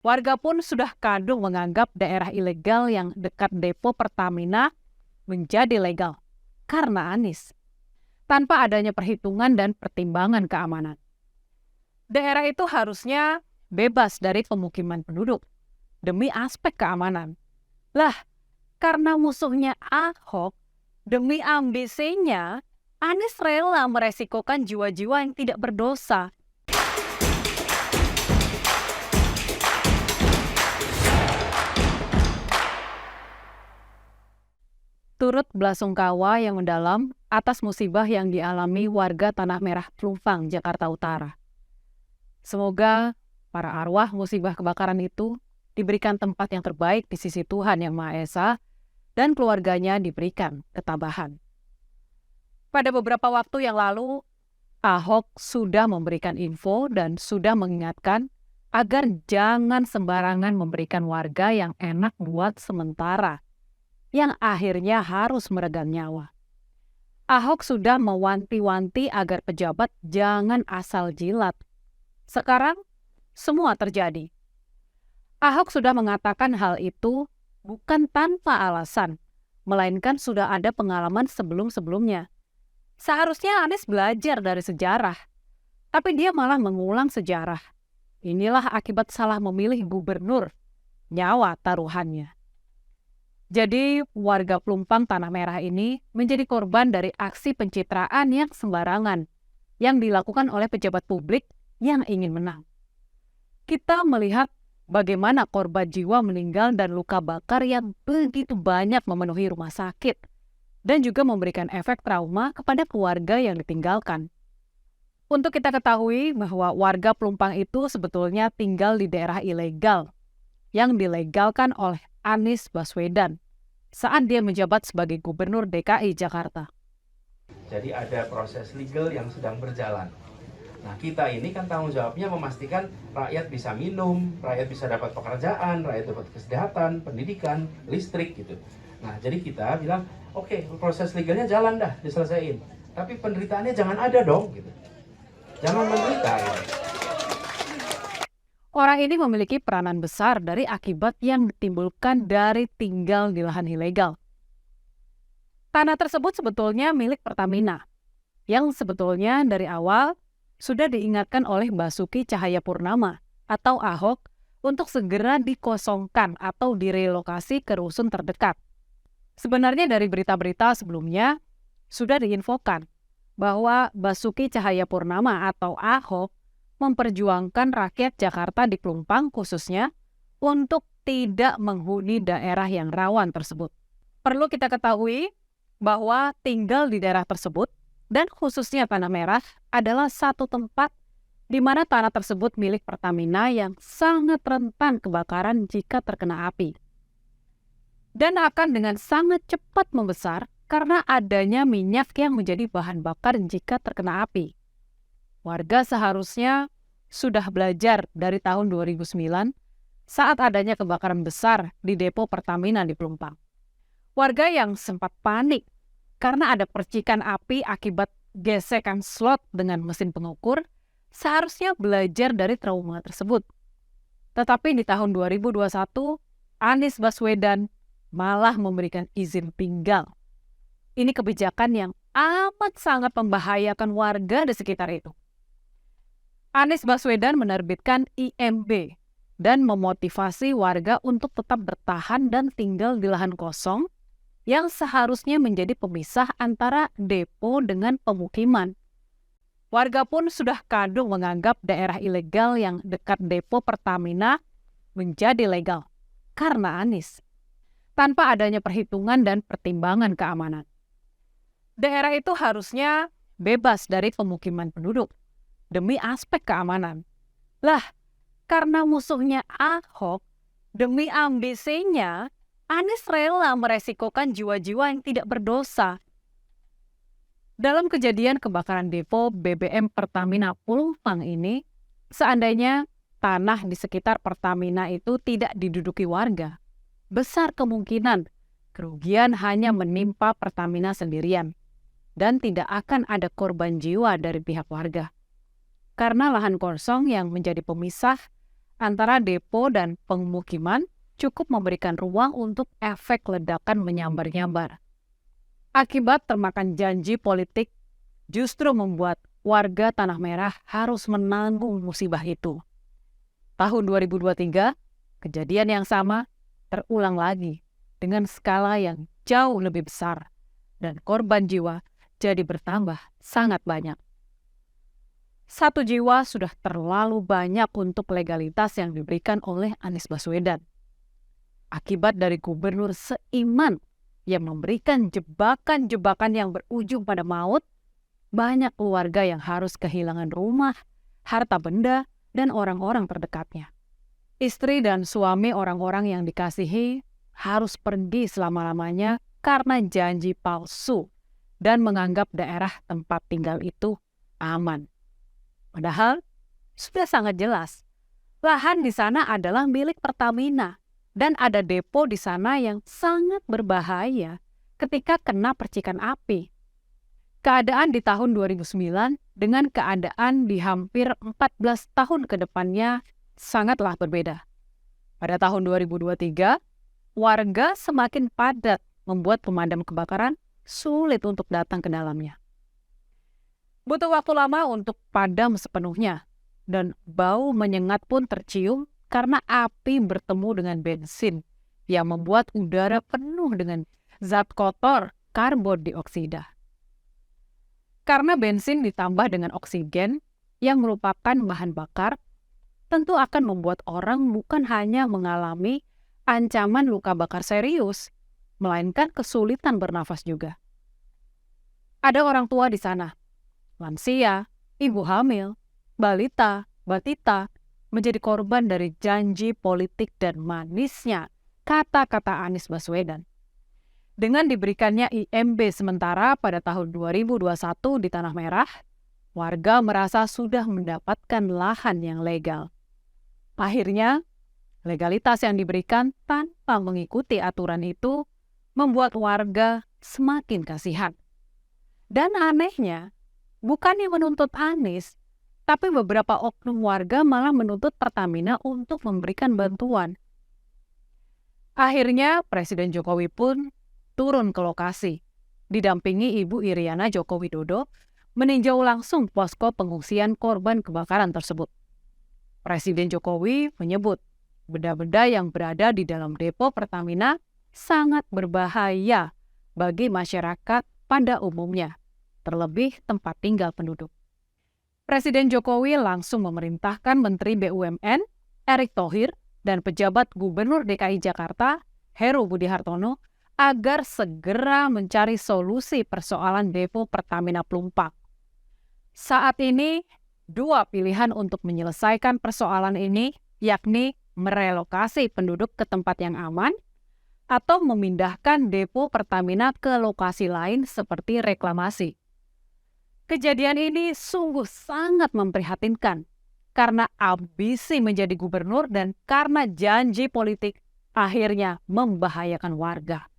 Warga pun sudah kadung menganggap daerah ilegal yang dekat depo Pertamina menjadi legal karena Anies, tanpa adanya perhitungan dan pertimbangan keamanan. Daerah itu harusnya bebas dari pemukiman penduduk demi aspek keamanan. Lah, karena musuhnya Ahok, demi ambisinya, Anies rela meresikokan jiwa-jiwa yang tidak berdosa. Turut belasungkawa yang mendalam atas musibah yang dialami warga Tanah Merah Pelumpang, Jakarta Utara. Semoga para arwah musibah kebakaran itu diberikan tempat yang terbaik di sisi Tuhan Yang Maha Esa dan keluarganya diberikan ketabahan. Pada beberapa waktu yang lalu, Ahok sudah memberikan info dan sudah mengingatkan agar jangan sembarangan memberikan warga yang enak buat sementara, yang akhirnya harus meregang nyawa. Ahok sudah mewanti-wanti agar pejabat jangan asal jilat. Sekarang, semua terjadi. Ahok sudah mengatakan hal itu bukan tanpa alasan, melainkan sudah ada pengalaman sebelum-sebelumnya. Seharusnya Anies belajar dari sejarah, tapi dia malah mengulang sejarah. Inilah akibat salah memilih gubernur, nyawa taruhannya. Jadi warga Pelumpang Tanah Merah ini menjadi korban dari aksi pencitraan yang sembarangan yang dilakukan oleh pejabat publik yang ingin menang. Kita melihat bagaimana korban jiwa meninggal dan luka bakar yang begitu banyak memenuhi rumah sakit dan juga memberikan efek trauma kepada keluarga yang ditinggalkan. Untuk kita ketahui bahwa warga Pelumpang itu sebetulnya tinggal di daerah ilegal yang dilegalkan oleh Anies Baswedan saat dia menjabat sebagai Gubernur DKI Jakarta. Jadi ada proses legal yang sedang berjalan. Nah, kita ini kan tanggung jawabnya memastikan rakyat bisa minum, rakyat bisa dapat pekerjaan, rakyat dapat kesehatan, pendidikan, listrik gitu. Nah, jadi kita bilang, oke, proses legalnya jalan dah, diselesaikan. Tapi penderitaannya jangan ada dong gitu. Jangan menderita gitu. Orang ini memiliki peranan besar dari akibat yang ditimbulkan dari tinggal di lahan ilegal. Tanah tersebut sebetulnya milik Pertamina, yang sebetulnya dari awal sudah diingatkan oleh Basuki Cahayapurnama atau Ahok untuk segera dikosongkan atau direlokasi ke rusun terdekat. Sebenarnya dari berita-berita sebelumnya sudah diinfokan bahwa Basuki Cahayapurnama atau Ahok memperjuangkan rakyat Jakarta di Pelumpang khususnya untuk tidak menghuni daerah yang rawan tersebut. Perlu kita ketahui bahwa tinggal di daerah tersebut dan khususnya Tanah Merah adalah satu tempat di mana tanah tersebut milik Pertamina yang sangat rentan kebakaran jika terkena api. Dan akan dengan sangat cepat membesar karena adanya minyak yang menjadi bahan bakar jika terkena api. Warga seharusnya sudah belajar dari tahun 2009 saat adanya kebakaran besar di depo Pertamina di Pelumpang. Warga yang sempat panik karena ada percikan api akibat gesekan slot dengan mesin pengukur seharusnya belajar dari trauma tersebut. Tetapi di tahun 2021, Anies Baswedan malah memberikan izin tinggal. Ini kebijakan yang amat sangat membahayakan warga di sekitar itu. Anies Baswedan menerbitkan IMB dan memotivasi warga untuk tetap bertahan dan tinggal di lahan kosong yang seharusnya menjadi pemisah antara depo dengan pemukiman. Warga pun sudah kadung menganggap daerah ilegal yang dekat depo Pertamina menjadi legal karena Anies, tanpa adanya perhitungan dan pertimbangan keamanan. Daerah itu harusnya bebas dari pemukiman penduduk demi aspek keamanan. Lah, karena musuhnya Ahok, demi ambisinya, Anies rela meresikokan jiwa-jiwa yang tidak berdosa. Dalam kejadian kebakaran depo BBM Pertamina Pelumpang ini, seandainya tanah di sekitar Pertamina itu tidak diduduki warga, besar kemungkinan kerugian hanya menimpa Pertamina sendirian dan tidak akan ada korban jiwa dari pihak warga. Karena lahan kosong yang menjadi pemisah antara depo dan pemukiman cukup memberikan ruang untuk efek ledakan menyambar-nyambar. Akibat termakan janji politik justru membuat warga Tanah Merah harus menanggung musibah itu. Tahun 2023, kejadian yang sama terulang lagi dengan skala yang jauh lebih besar dan korban jiwa jadi bertambah sangat banyak. 1 jiwa sudah terlalu banyak untuk legalitas yang diberikan oleh Anies Baswedan. Akibat dari gubernur seiman yang memberikan jebakan-jebakan yang berujung pada maut, banyak keluarga yang harus kehilangan rumah, harta benda, dan orang-orang terdekatnya. Istri dan suami orang-orang yang dikasihi harus pergi selama-lamanya karena janji palsu dan menganggap daerah tempat tinggal itu aman. Padahal sudah sangat jelas, lahan di sana adalah milik Pertamina dan ada depo di sana yang sangat berbahaya ketika kena percikan api. Keadaan di tahun 2009 dengan keadaan di hampir 14 tahun ke depannya sangatlah berbeda. Pada tahun 2023, warga semakin padat membuat pemadam kebakaran sulit untuk datang ke dalamnya. Butuh waktu lama untuk padam sepenuhnya, dan bau menyengat pun tercium karena api bertemu dengan bensin yang membuat udara penuh dengan zat kotor karbon dioksida. Karena bensin ditambah dengan oksigen yang merupakan bahan bakar, tentu akan membuat orang bukan hanya mengalami ancaman luka bakar serius, melainkan kesulitan bernafas juga. Ada orang tua di sana, lansia, ibu hamil, balita, batita, menjadi korban dari janji politik dan manisnya kata-kata Anies Baswedan. Dengan diberikannya IMB sementara pada tahun 2021 di Tanah Merah, warga merasa sudah mendapatkan lahan yang legal. Akhirnya, legalitas yang diberikan tanpa mengikuti aturan itu membuat warga semakin kasihan. Dan anehnya, bukannya menuntut Anies, tapi beberapa oknum warga malah menuntut Pertamina untuk memberikan bantuan. Akhirnya, Presiden Jokowi pun turun ke lokasi, didampingi Ibu Iriana Joko Widodo, meninjau langsung posko pengungsian korban kebakaran tersebut. Presiden Jokowi menyebut benda-benda yang berada di dalam depo Pertamina sangat berbahaya bagi masyarakat pada umumnya, terlebih tempat tinggal penduduk. Presiden Jokowi langsung memerintahkan Menteri BUMN, Erick Thohir, dan pejabat Gubernur DKI Jakarta, Heru Budi Hartono, agar segera mencari solusi persoalan depo Pertamina Pelumpang. Saat ini, 2 pilihan untuk menyelesaikan persoalan ini, yakni merelokasi penduduk ke tempat yang aman, atau memindahkan depo Pertamina ke lokasi lain seperti reklamasi. Kejadian ini sungguh sangat memprihatinkan karena ambisi menjadi gubernur dan karena janji politik akhirnya membahayakan warga.